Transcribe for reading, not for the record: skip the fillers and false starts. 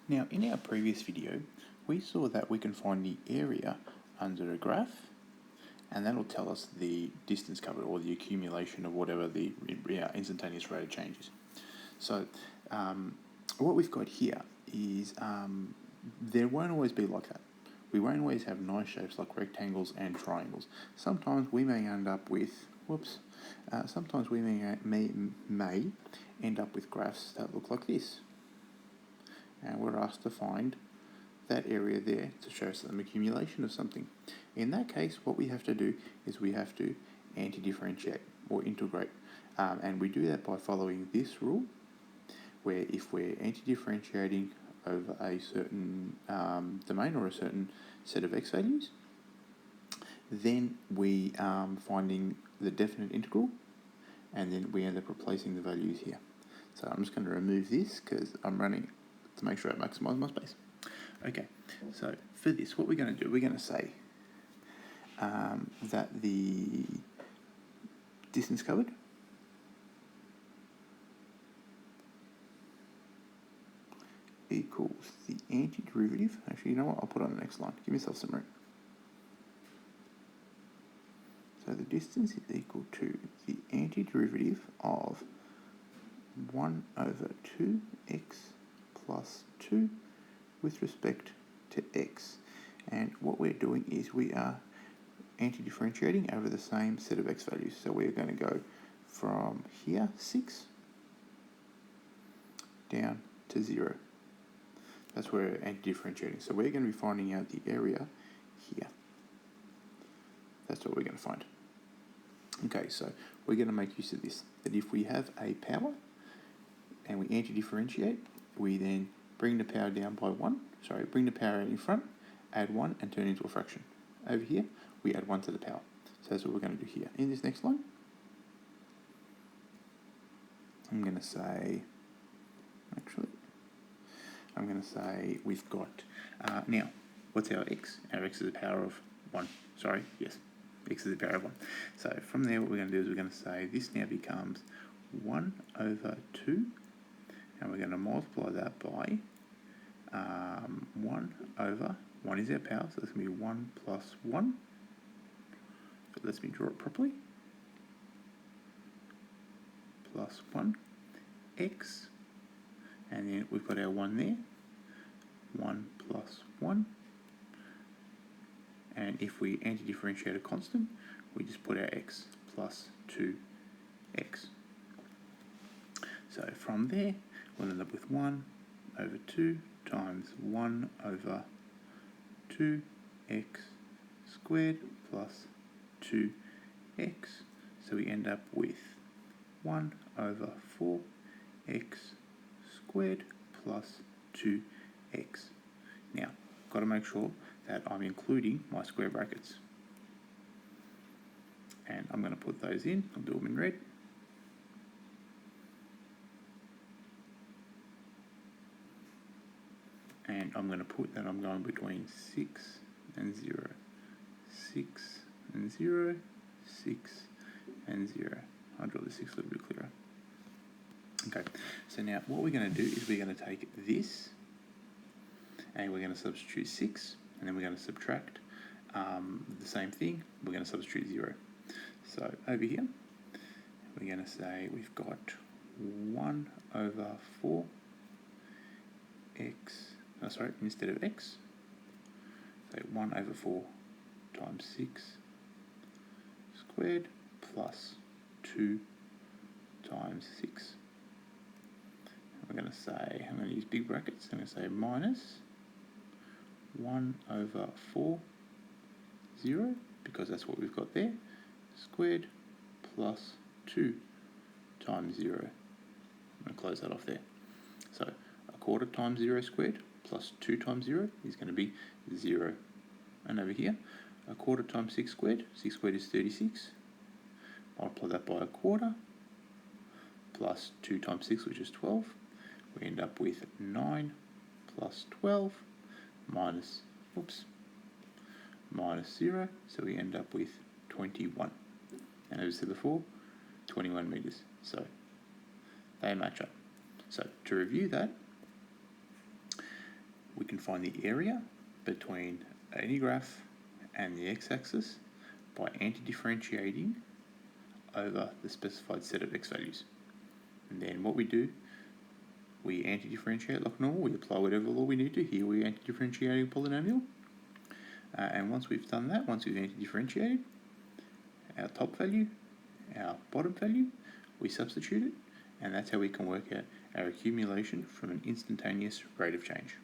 Now, in our previous video, we saw that we can find the area under a graph, and that'll tell us the distance covered or the accumulation of whatever the instantaneous rate of change is. So, what we've got here is there won't always be like that. We won't always have nice shapes like rectangles and triangles. Sometimes we may end up with, sometimes we may end up with graphs that look like this. And we're asked to find that area there to show some accumulation of something. In that case, what we have to do is we have to anti-differentiate or integrate. And we do that by following this rule, where if we're anti-differentiating over a certain domain or a certain set of x values, then we finding the definite integral, and then we end up replacing the values here. So I'm just going to remove this because I'm running to make sure I maximise my space. Okay, so for this, what we're going to do, we're going to say that the distance covered equals the antiderivative. Actually, you know what? I'll put it on the next line. Give myself some room. So the distance is equal to the antiderivative of 1 over 2x plus 2 with respect to x. And what we're doing is we are anti-differentiating over the same set of x values. So we're going to go from here, 6, down to 0. That's where we're anti-differentiating. So we're going to be finding out the area here. That's what we're going to find. Okay, so we're going to make use of this. That if we have a power and we anti-differentiate, we then bring the power down by 1. Bring the power in front, add 1 and turn it into a fraction. Over here, we add 1 to the power. So that's what we're going to do here. In this next line, I'm going to say we've got, now, what's our x? Our x is the power of 1. X is the power of 1. So from there, what we're going to do is we're going to say this now becomes 1 over 2, and we're going to multiply that by 1 over, 1 is our power, so it's going to be 1 plus 1. But let me draw it properly. Plus 1, x, and then we've got our 1 there, 1 plus 1, and if we anti-differentiate a constant, we just put our x plus 2x. So from there, we'll end up with 1 over 2 times 1 over 2x squared plus 2x. So we end up with 1 over 4x squared plus 2x. Now, got to make sure that I'm including my square brackets. And I'm going to put those in. I'll do them in red. And I'm going to put that I'm going between 6 and 0. 6 and 0, 6 and 0. I'll draw the 6 a little bit clearer. Okay, so now what we're going to do is we're going to take this and we're going to substitute 6, and then we're going to subtract the same thing. We're going to substitute 0. So over here, we're going to say we've got 1 over 4x, instead of x, so 1 over 4 times 6 squared plus 2 times 6. I'm going to use big brackets. I'm going to say minus 1 over 4, 0, because that's what we've got there, squared plus 2 times 0. I'm going to close that off there. So a quarter times 0 squared plus 2 times 0 is going to be 0. And over here, a quarter times 6 squared is 36. Multiply that by a quarter plus 2 times 6, which is 12. We end up with 9 plus 12 minus 0, so we end up with 21. And as I said before, 21 meters. So they match up. So to review that, we can find the area between any graph and the x-axis by anti-differentiating over the specified set of x values. And then what we do, we anti-differentiate like normal, we apply whatever law we need to. Here we're anti-differentiating a polynomial. And once we've done that, once we've anti-differentiated our top value, our bottom value, we substitute it, and that's how we can work out our accumulation from an instantaneous rate of change.